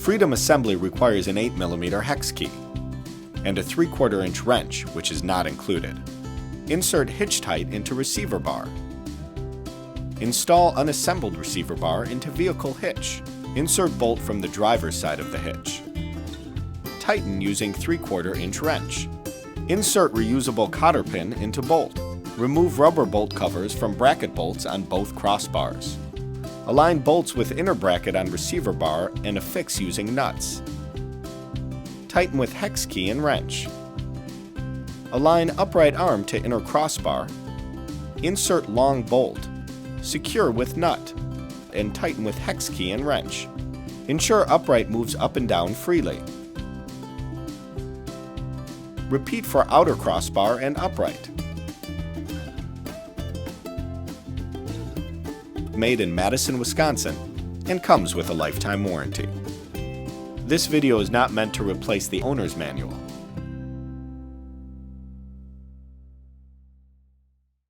Freedom assembly requires an 8mm hex key and a 3/4 inch wrench, which is not included. Insert hitch tight into receiver bar. Install unassembled receiver bar into vehicle hitch. Insert bolt from the driver's side of the hitch. Tighten using 3/4 inch wrench. Insert reusable cotter pin into bolt. Remove rubber bolt covers from bracket bolts on both crossbars. Align bolts with inner bracket on receiver bar and affix using nuts. Tighten with hex key and wrench. Align upright arm to inner crossbar. Insert long bolt. Secure with nut and tighten with hex key and wrench. Ensure upright moves up and down freely. Repeat for outer crossbar and upright. Made in Madison, Wisconsin, and comes with a lifetime warranty. This video is not meant to replace the owner's manual.